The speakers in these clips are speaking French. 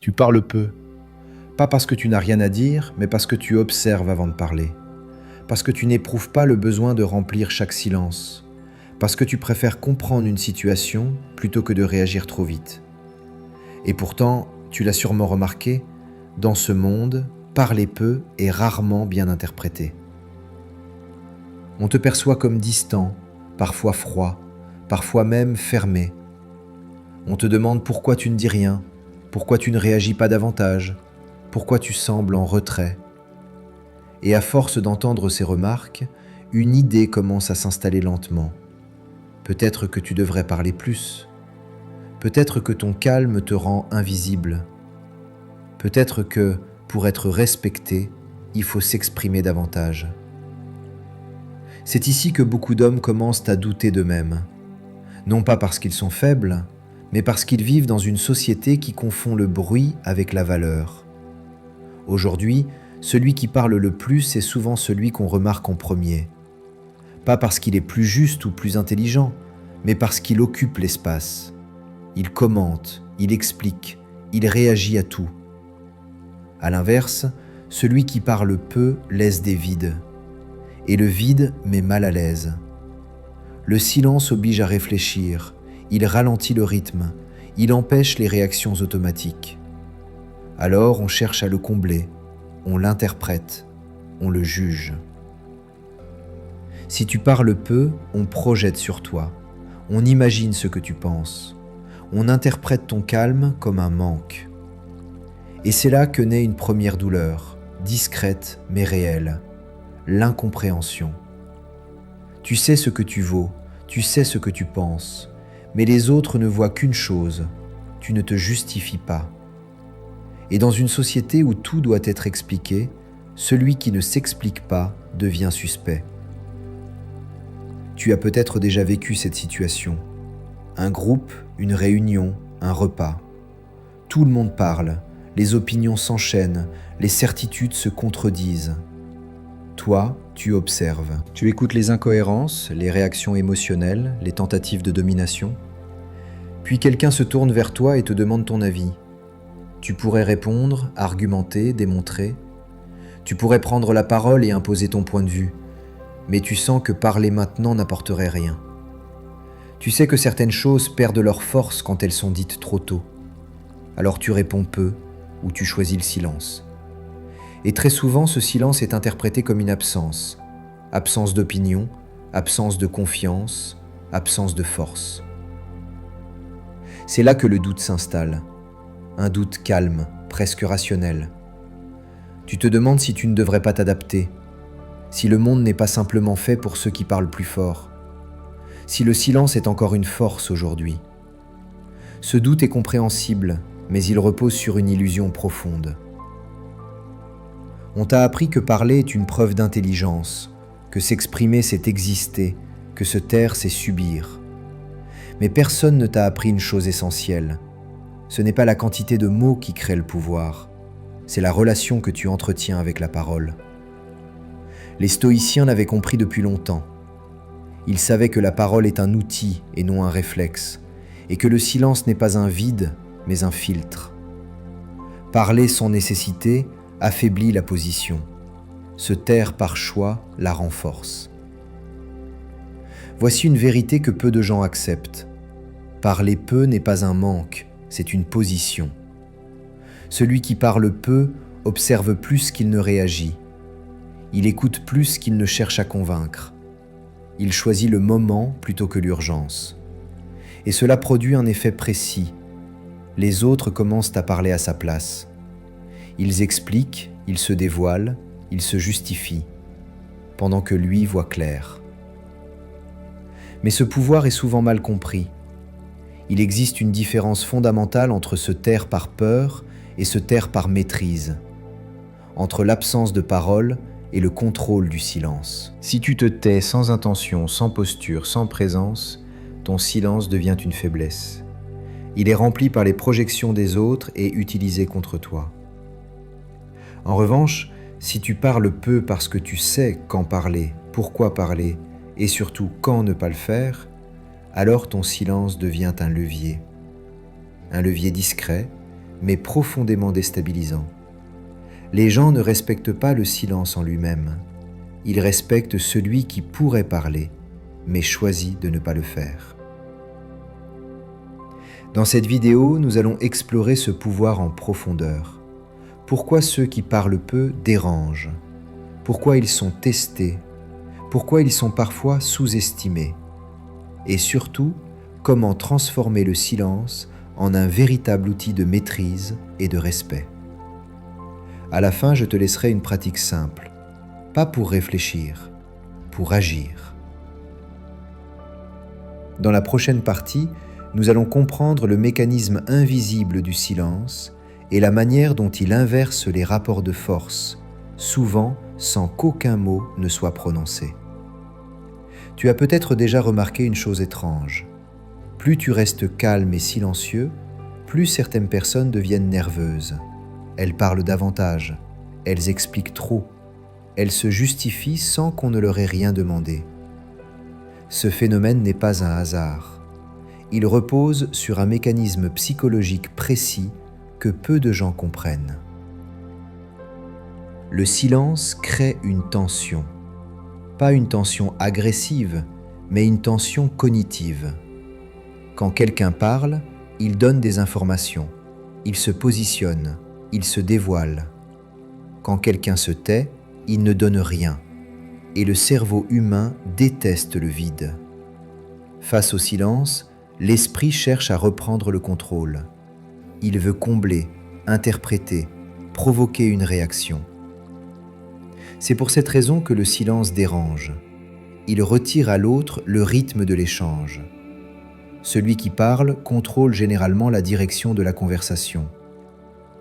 Tu parles peu. Pas parce que tu n'as rien à dire, mais parce que tu observes avant de parler. Parce que tu n'éprouves pas le besoin de remplir chaque silence. Parce que tu préfères comprendre une situation plutôt que de réagir trop vite. Et pourtant, tu l'as sûrement remarqué, dans ce monde, parler peu est rarement bien interprété. On te perçoit comme distant, parfois froid, parfois même fermé. On te demande pourquoi tu ne dis rien, pourquoi tu ne réagis pas davantage, pourquoi tu sembles en retrait. Et à force d'entendre ces remarques, une idée commence à s'installer lentement. Peut-être que tu devrais parler plus. Peut-être que ton calme te rend invisible. Peut-être que, pour être respecté, il faut s'exprimer davantage. C'est ici que beaucoup d'hommes commencent à douter d'eux-mêmes. Non pas parce qu'ils sont faibles, mais parce qu'ils vivent dans une société qui confond le bruit avec la valeur. Aujourd'hui, celui qui parle le plus est souvent celui qu'on remarque en premier. Pas parce qu'il est plus juste ou plus intelligent, mais parce qu'il occupe l'espace. Il commente, il explique, il réagit à tout. À l'inverse, celui qui parle peu laisse des vides. Et le vide met mal à l'aise. Le silence oblige à réfléchir, il ralentit le rythme, il empêche les réactions automatiques. Alors on cherche à le combler, on l'interprète, on le juge. Si tu parles peu, on projette sur toi, on imagine ce que tu penses, on interprète ton calme comme un manque. Et c'est là que naît une première douleur, discrète mais réelle, l'incompréhension. Tu sais ce que tu vaux, tu sais ce que tu penses, mais les autres ne voient qu'une chose, tu ne te justifies pas. Et dans une société où tout doit être expliqué, celui qui ne s'explique pas devient suspect. Tu as peut-être déjà vécu cette situation. Un groupe, une réunion, un repas. Tout le monde parle, les opinions s'enchaînent, les certitudes se contredisent. Toi, tu observes. Tu écoutes les incohérences, les réactions émotionnelles, les tentatives de domination. Puis quelqu'un se tourne vers toi et te demande ton avis. Tu pourrais répondre, argumenter, démontrer. Tu pourrais prendre la parole et imposer ton point de vue. Mais tu sens que parler maintenant n'apporterait rien. Tu sais que certaines choses perdent leur force quand elles sont dites trop tôt. Alors tu réponds peu ou tu choisis le silence. Et très souvent, ce silence est interprété comme une absence. Absence d'opinion, absence de confiance, absence de force. C'est là que le doute s'installe. Un doute calme, presque rationnel. Tu te demandes si tu ne devrais pas t'adapter, si le monde n'est pas simplement fait pour ceux qui parlent plus fort, si le silence est encore une force aujourd'hui. Ce doute est compréhensible, mais il repose sur une illusion profonde. On t'a appris que parler est une preuve d'intelligence, que s'exprimer c'est exister, que se taire c'est subir. Mais personne ne t'a appris une chose essentielle. Ce n'est pas la quantité de mots qui crée le pouvoir, c'est la relation que tu entretiens avec la parole. Les stoïciens l'avaient compris depuis longtemps. Ils savaient que la parole est un outil et non un réflexe, et que le silence n'est pas un vide, mais un filtre. Parler sans nécessité affaiblit la position. Se taire par choix la renforce. Voici une vérité que peu de gens acceptent. Parler peu n'est pas un manque, c'est une position. Celui qui parle peu observe plus qu'il ne réagit. Il écoute plus qu'il ne cherche à convaincre. Il choisit le moment plutôt que l'urgence. Et cela produit un effet précis. Les autres commencent à parler à sa place. Ils expliquent, ils se dévoilent, ils se justifient, pendant que lui voit clair. Mais ce pouvoir est souvent mal compris. Il existe une différence fondamentale entre se taire par peur et se taire par maîtrise, entre l'absence de parole et le contrôle du silence. Si tu te tais sans intention, sans posture, sans présence, ton silence devient une faiblesse. Il est rempli par les projections des autres et utilisé contre toi. En revanche, si tu parles peu parce que tu sais quand parler, pourquoi parler et surtout quand ne pas le faire, alors ton silence devient un levier. Un levier discret, mais profondément déstabilisant. Les gens ne respectent pas le silence en lui-même. Ils respectent celui qui pourrait parler, mais choisit de ne pas le faire. Dans cette vidéo, nous allons explorer ce pouvoir en profondeur. Pourquoi ceux qui parlent peu dérangent? Pourquoi ils sont testés? Pourquoi ils sont parfois sous-estimés? Et surtout, comment transformer le silence en un véritable outil de maîtrise et de respect. À la fin, je te laisserai une pratique simple, pas pour réfléchir, pour agir. Dans la prochaine partie, nous allons comprendre le mécanisme invisible du silence et la manière dont il inverse les rapports de force, souvent sans qu'aucun mot ne soit prononcé. Tu as peut-être déjà remarqué une chose étrange. Plus tu restes calme et silencieux, plus certaines personnes deviennent nerveuses. Elles parlent davantage, elles expliquent trop, elles se justifient sans qu'on ne leur ait rien demandé. Ce phénomène n'est pas un hasard. Il repose sur un mécanisme psychologique précis que peu de gens comprennent. Le silence crée une tension. Pas une tension agressive, mais une tension cognitive. Quand quelqu'un parle, il donne des informations, il se positionne, il se dévoile. Quand quelqu'un se tait, il ne donne rien. Et le cerveau humain déteste le vide. Face au silence, l'esprit cherche à reprendre le contrôle. Il veut combler, interpréter, provoquer une réaction. C'est pour cette raison que le silence dérange. Il retire à l'autre le rythme de l'échange. Celui qui parle contrôle généralement la direction de la conversation.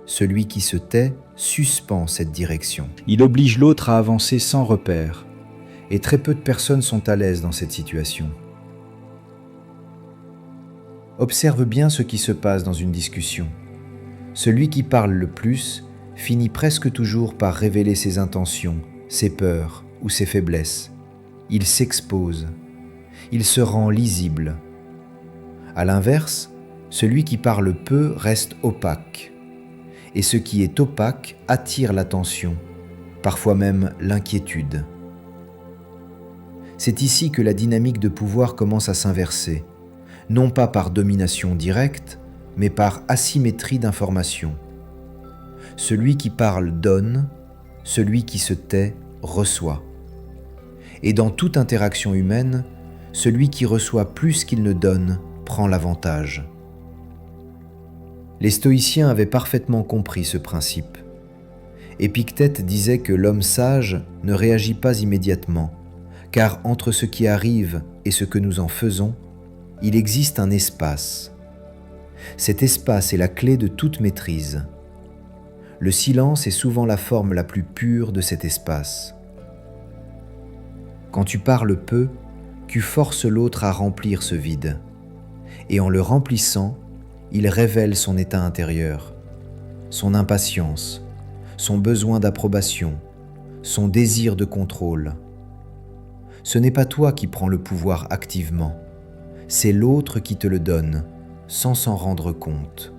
Celui qui se tait suspend cette direction. Il oblige l'autre à avancer sans repère. Et très peu de personnes sont à l'aise dans cette situation. Observe bien ce qui se passe dans une discussion. Celui qui parle le plus finit presque toujours par révéler ses intentions, ses peurs ou ses faiblesses. Il s'expose. Il se rend lisible. À l'inverse, celui qui parle peu reste opaque. Et ce qui est opaque attire l'attention, parfois même l'inquiétude. C'est ici que la dynamique de pouvoir commence à s'inverser, non pas par domination directe, mais par asymétrie d'information. Celui qui parle donne, celui qui se tait reçoit. Et dans toute interaction humaine, celui qui reçoit plus qu'il ne donne prend l'avantage. Les stoïciens avaient parfaitement compris ce principe. Épictète disait que l'homme sage ne réagit pas immédiatement, car entre ce qui arrive et ce que nous en faisons, il existe un espace. Cet espace est la clé de toute maîtrise. Le silence est souvent la forme la plus pure de cet espace. Quand tu parles peu, tu forces l'autre à remplir ce vide. Et en le remplissant, il révèle son état intérieur, son impatience, son besoin d'approbation, son désir de contrôle. Ce n'est pas toi qui prends le pouvoir activement, c'est l'autre qui te le donne, sans s'en rendre compte.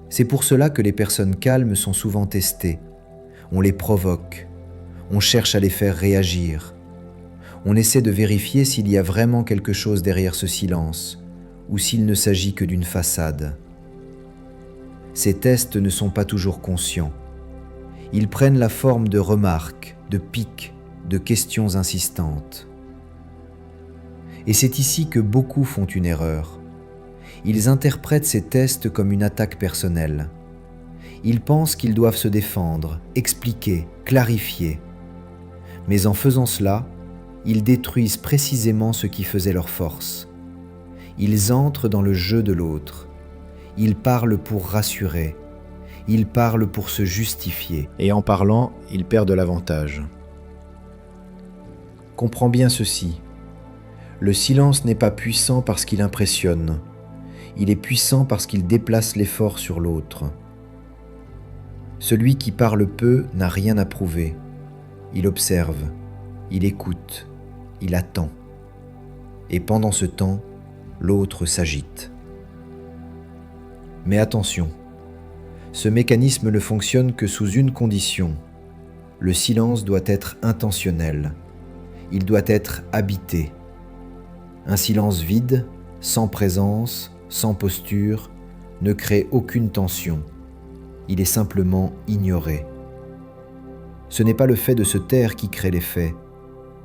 C'est pour cela que les personnes calmes sont souvent testées. On les provoque, on cherche à les faire réagir. On essaie de vérifier s'il y a vraiment quelque chose derrière ce silence, ou s'il ne s'agit que d'une façade. Ces tests ne sont pas toujours conscients. Ils prennent la forme de remarques, de piques, de questions insistantes. Et c'est ici que beaucoup font une erreur. Ils interprètent ces tests comme une attaque personnelle. Ils pensent qu'ils doivent se défendre, expliquer, clarifier. Mais en faisant cela, ils détruisent précisément ce qui faisait leur force. Ils entrent dans le jeu de l'autre. Ils parlent pour rassurer. Ils parlent pour se justifier. Et en parlant, ils perdent l'avantage. Comprends bien ceci. Le silence n'est pas puissant parce qu'il impressionne. Il est puissant parce qu'il déplace l'effort sur l'autre. Celui qui parle peu n'a rien à prouver. Il observe, il écoute, il attend. Et pendant ce temps, l'autre s'agite. Mais attention, ce mécanisme ne fonctionne que sous une condition. Le silence doit être intentionnel. Il doit être habité. Un silence vide, sans présence, sans posture, ne crée aucune tension. Il est simplement ignoré. Ce n'est pas le fait de se taire qui crée l'effet,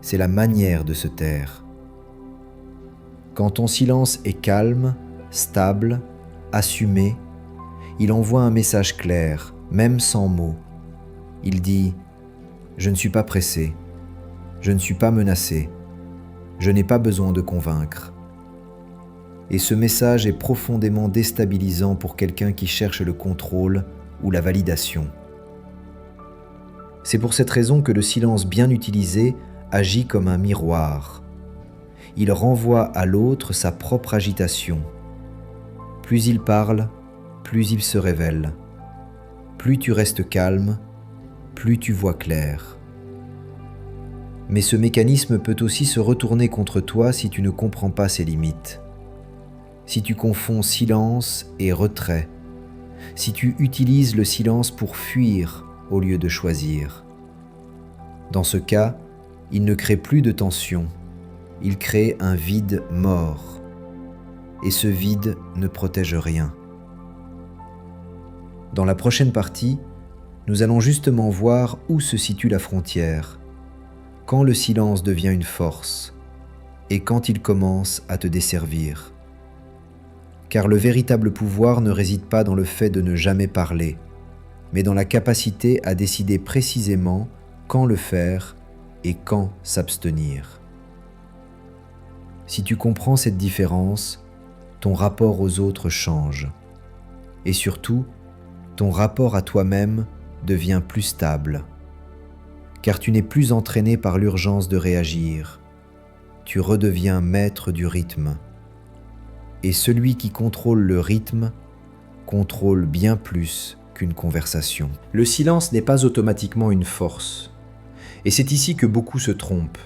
c'est la manière de se taire. Quand ton silence est calme, stable, assumé, il envoie un message clair, même sans mots. Il dit « Je ne suis pas pressé, je ne suis pas menacé, je n'ai pas besoin de convaincre ». Et ce message est profondément déstabilisant pour quelqu'un qui cherche le contrôle ou la validation. C'est pour cette raison que le silence bien utilisé agit comme un miroir. Il renvoie à l'autre sa propre agitation. Plus il parle, plus il se révèle. Plus tu restes calme, plus tu vois clair. Mais ce mécanisme peut aussi se retourner contre toi si tu ne comprends pas ses limites. Si tu confonds silence et retrait. Si tu utilises le silence pour fuir au lieu de choisir. Dans ce cas, il ne crée plus de tension, il crée un vide mort. Et ce vide ne protège rien. Dans la prochaine partie, nous allons justement voir où se situe la frontière, quand le silence devient une force et quand il commence à te desservir. Car le véritable pouvoir ne réside pas dans le fait de ne jamais parler, mais dans la capacité à décider précisément quand le faire et quand s'abstenir. Si tu comprends cette différence, ton rapport aux autres change. Et surtout, ton rapport à toi-même devient plus stable. Car tu n'es plus entraîné par l'urgence de réagir. Tu redeviens maître du rythme. Et celui qui contrôle le rythme contrôle bien plus qu'une conversation. Le silence n'est pas automatiquement une force. Et c'est ici que beaucoup se trompent.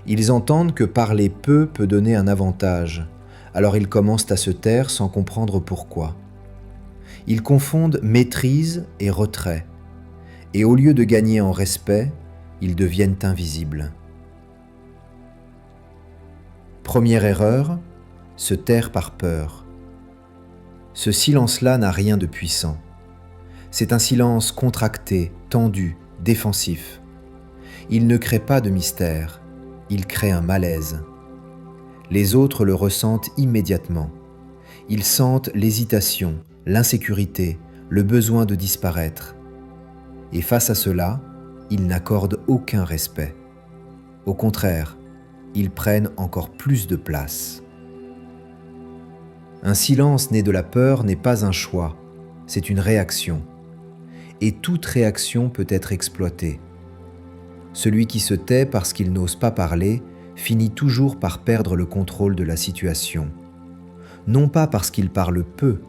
Ils entendent que parler peu peut donner un avantage, alors ils commencent à se taire sans comprendre pourquoi. Ils confondent maîtrise et retrait, et au lieu de gagner en respect, ils deviennent invisibles. Première erreur, se taire par peur. Ce silence-là n'a rien de puissant. C'est un silence contracté, tendu, défensif. Il ne crée pas de mystère, il crée un malaise. Les autres le ressentent immédiatement. Ils sentent l'hésitation, l'insécurité, le besoin de disparaître. Et face à cela, ils n'accordent aucun respect. Au contraire, ils prennent encore plus de place. Un silence né de la peur n'est pas un choix, c'est une réaction. Et toute réaction peut être exploitée. Celui qui se tait parce qu'il n'ose pas parler finit toujours par perdre le contrôle de la situation. Non pas parce qu'il parle peu,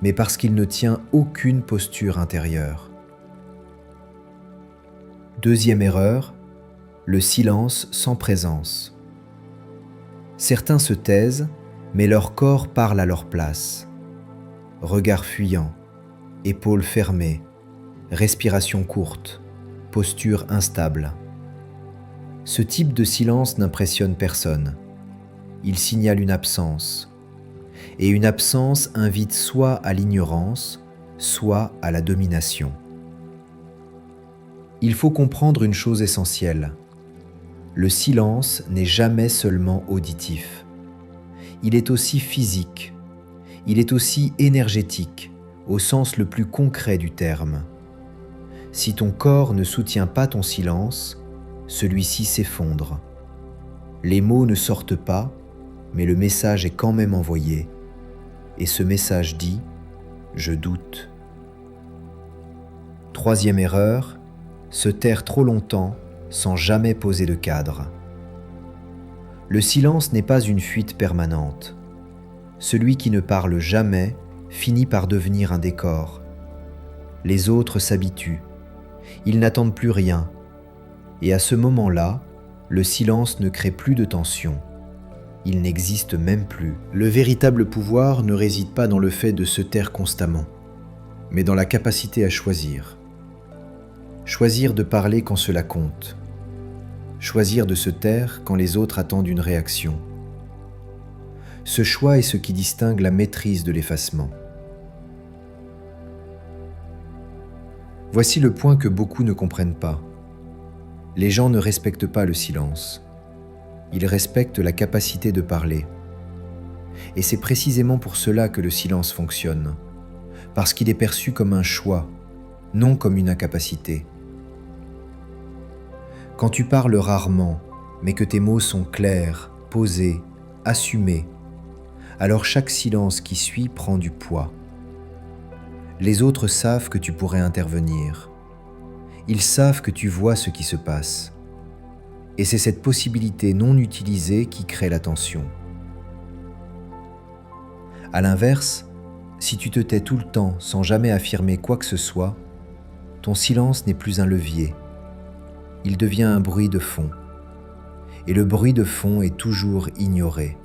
mais parce qu'il ne tient aucune posture intérieure. Deuxième erreur, le silence sans présence. Certains se taisent, mais leur corps parle à leur place. Regard fuyant, épaules fermées, respiration courte, posture instable. Ce type de silence n'impressionne personne. Il signale une absence. Et une absence invite soit à l'ignorance, soit à la domination. Il faut comprendre une chose essentielle. Le silence n'est jamais seulement auditif. Il est aussi physique. Il est aussi énergétique, au sens le plus concret du terme. Si ton corps ne soutient pas ton silence, celui-ci s'effondre. Les mots ne sortent pas, mais le message est quand même envoyé. Et ce message dit « Je doute ». Troisième erreur, se taire trop longtemps sans jamais poser de cadre. Le silence n'est pas une fuite permanente. Celui qui ne parle jamais finit par devenir un décor. Les autres s'habituent. Ils n'attendent plus rien. Et à ce moment-là, le silence ne crée plus de tension. Il n'existe même plus. Le véritable pouvoir ne réside pas dans le fait de se taire constamment, mais dans la capacité à choisir. Choisir de parler quand cela compte. Choisir de se taire quand les autres attendent une réaction. Ce choix est ce qui distingue la maîtrise de l'effacement. Voici le point que beaucoup ne comprennent pas. Les gens ne respectent pas le silence. Ils respectent la capacité de parler. Et c'est précisément pour cela que le silence fonctionne, parce qu'il est perçu comme un choix, non comme une incapacité. Quand tu parles rarement, mais que tes mots sont clairs, posés, assumés, alors chaque silence qui suit prend du poids. Les autres savent que tu pourrais intervenir. Ils savent que tu vois ce qui se passe. Et c'est cette possibilité non utilisée qui crée la tension. À l'inverse, si tu te tais tout le temps sans jamais affirmer quoi que ce soit, ton silence n'est plus un levier. Il devient un bruit de fond. Et le bruit de fond est toujours ignoré.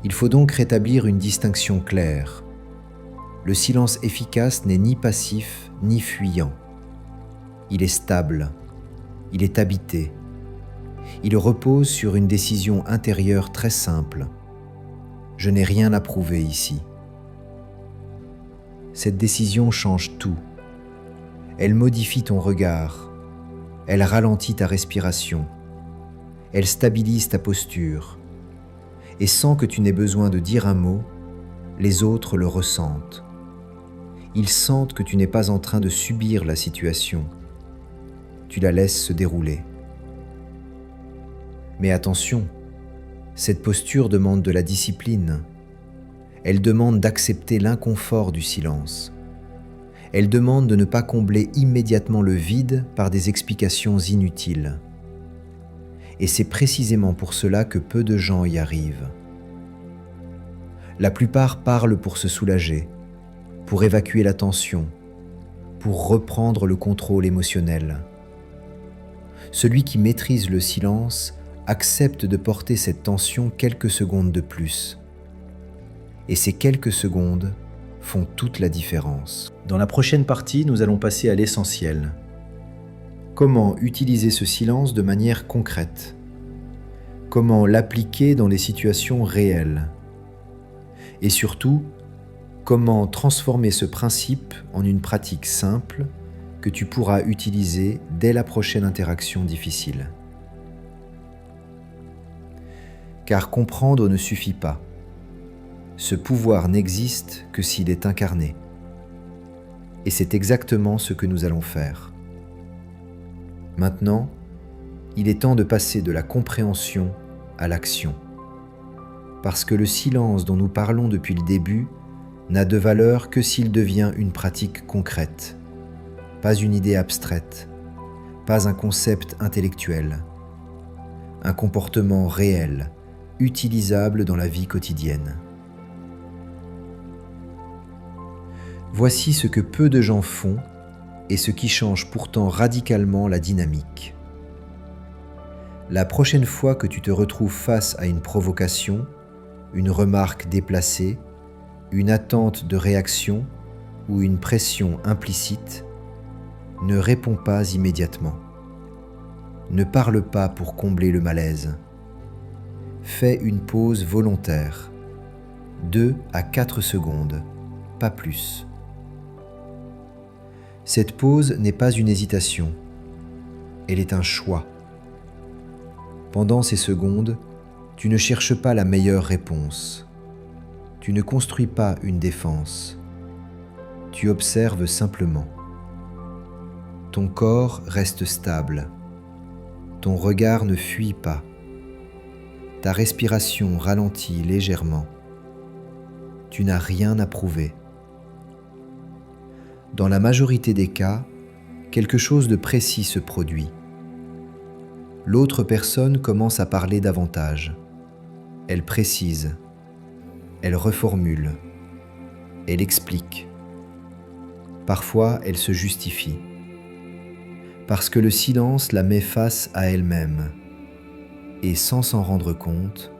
Il faut donc rétablir une distinction claire. Le silence efficace n'est ni passif ni fuyant. Il est stable, il est habité. Il repose sur une décision intérieure très simple. Je n'ai rien à prouver ici. Cette décision change tout. Elle modifie ton regard. Elle ralentit ta respiration. Elle stabilise ta posture. Et sans que tu n'aies besoin de dire un mot, les autres le ressentent. Ils sentent que tu n'es pas en train de subir la situation. Tu la laisses se dérouler. Mais attention, cette posture demande de la discipline. Elle demande d'accepter l'inconfort du silence. Elle demande de ne pas combler immédiatement le vide par des explications inutiles. Et c'est précisément pour cela que peu de gens y arrivent. La plupart parlent pour se soulager, pour évacuer la tension, pour reprendre le contrôle émotionnel. Celui qui maîtrise le silence accepte de porter cette tension quelques secondes de plus. Et ces quelques secondes font toute la différence. Dans la prochaine partie, nous allons passer à l'essentiel. Comment utiliser ce silence de manière concrète? Comment l'appliquer dans les situations réelles? Et surtout, comment transformer ce principe en une pratique simple que tu pourras utiliser dès la prochaine interaction difficile. Car comprendre ne suffit pas. Ce pouvoir n'existe que s'il est incarné. Et c'est exactement ce que nous allons faire. Maintenant, il est temps de passer de la compréhension à l'action. Parce que le silence dont nous parlons depuis le début n'a de valeur que s'il devient une pratique concrète, pas une idée abstraite, pas un concept intellectuel, un comportement réel, utilisable dans la vie quotidienne. Voici ce que peu de gens font et ce qui change pourtant radicalement la dynamique. La prochaine fois que tu te retrouves face à une provocation, une remarque déplacée, une attente de réaction ou une pression implicite, ne réponds pas immédiatement. Ne parle pas pour combler le malaise. Fais une pause volontaire, 2 à 4 secondes, pas plus. Cette pause n'est pas une hésitation, elle est un choix. Pendant ces secondes, tu ne cherches pas la meilleure réponse. Tu ne construis pas une défense. Tu observes simplement. Ton corps reste stable. Ton regard ne fuit pas. Ta respiration ralentit légèrement. Tu n'as rien à prouver. Dans la majorité des cas, quelque chose de précis se produit. L'autre personne commence à parler davantage. Elle précise. Elle reformule. Elle explique. Parfois, elle se justifie. Parce que le silence la met face à elle-même. et sans s'en rendre compte,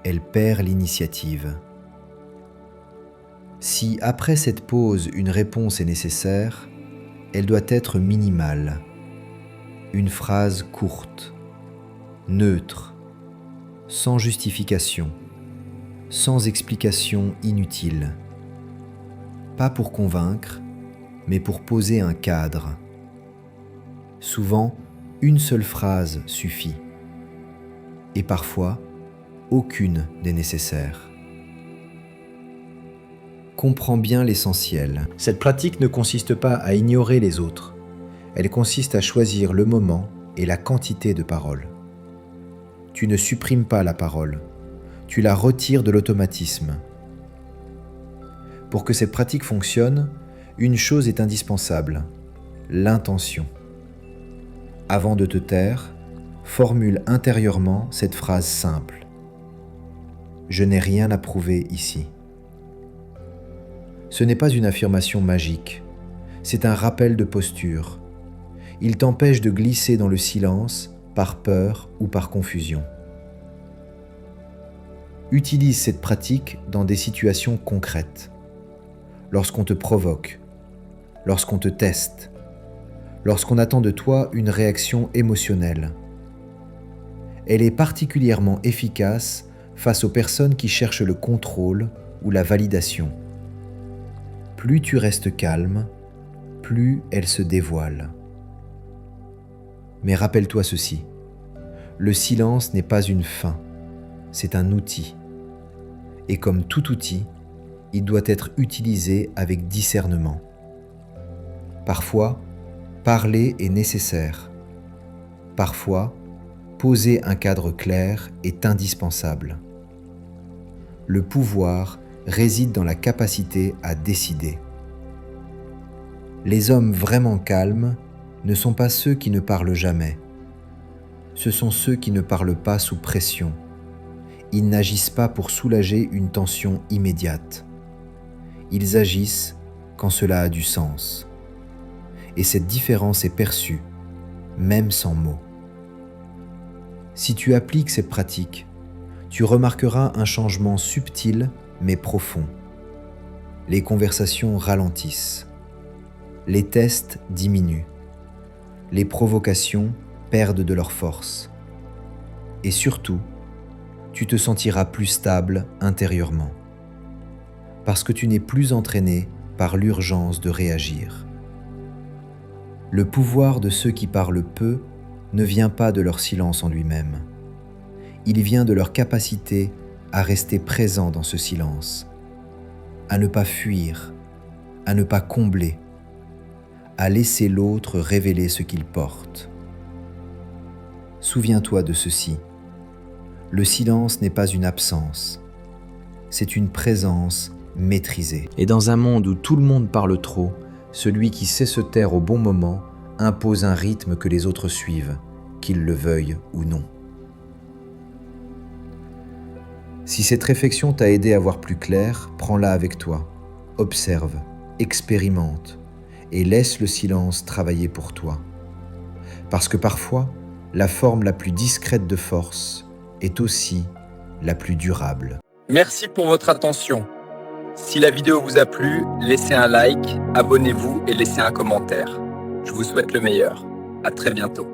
elle perd l'initiative. Si après cette pause une réponse est nécessaire, elle doit être minimale. Une phrase courte, neutre, sans justification, sans explication inutile. Pas pour convaincre, mais pour poser un cadre. Souvent, une seule phrase suffit. Et parfois, aucune n'est nécessaire. Comprends bien l'essentiel. Cette pratique ne consiste pas à ignorer les autres. Elle consiste à choisir le moment et la quantité de paroles. Tu ne supprimes pas la parole, tu la retires de l'automatisme. Pour que cette pratique fonctionne, une chose est indispensable, l'intention. Avant de te taire, formule intérieurement cette phrase simple. Je n'ai rien à prouver ici. Ce n'est pas une affirmation magique, c'est un rappel de posture. Il t'empêche de glisser dans le silence par peur ou par confusion. Utilise cette pratique dans des situations concrètes. Lorsqu'on te provoque, lorsqu'on te teste, lorsqu'on attend de toi une réaction émotionnelle. Elle est particulièrement efficace face aux personnes qui cherchent le contrôle ou la validation. Plus tu restes calme, plus elle se dévoile. Mais rappelle-toi ceci, le silence n'est pas une fin, c'est un outil. Et comme tout outil, il doit être utilisé avec discernement. Parfois, parler est nécessaire. Parfois, poser un cadre clair est indispensable. Le pouvoir réside dans la capacité à décider. Les hommes vraiment calmes ne sont pas ceux qui ne parlent jamais. Ce sont ceux qui ne parlent pas sous pression. Ils n'agissent pas pour soulager une tension immédiate. Ils agissent quand cela a du sens. Et cette différence est perçue, même sans mots. Si tu appliques cette pratique, tu remarqueras un changement subtil mais profond. Les conversations ralentissent. Les tests diminuent. Les provocations perdent de leur force. Et surtout, tu te sentiras plus stable intérieurement. Parce que tu n'es plus entraîné par l'urgence de réagir. Le pouvoir de ceux qui parlent peu ne vient pas de leur silence en lui-même. Il vient de leur capacité à rester présent dans ce silence, à ne pas fuir, à ne pas combler, à laisser l'autre révéler ce qu'il porte. Souviens-toi de ceci. Le silence n'est pas une absence, c'est une présence maîtrisée. Et dans un monde où tout le monde parle trop, celui qui sait se taire au bon moment impose un rythme que les autres suivent, qu'ils le veuillent ou non. Si cette réflexion t'a aidé à voir plus clair, prends-la avec toi. Observe, expérimente et laisse le silence travailler pour toi. Parce que parfois, la forme la plus discrète de force est aussi la plus durable. Merci pour votre attention. Si la vidéo vous a plu, laissez un like, abonnez-vous et laissez un commentaire. Je vous souhaite le meilleur. À très bientôt.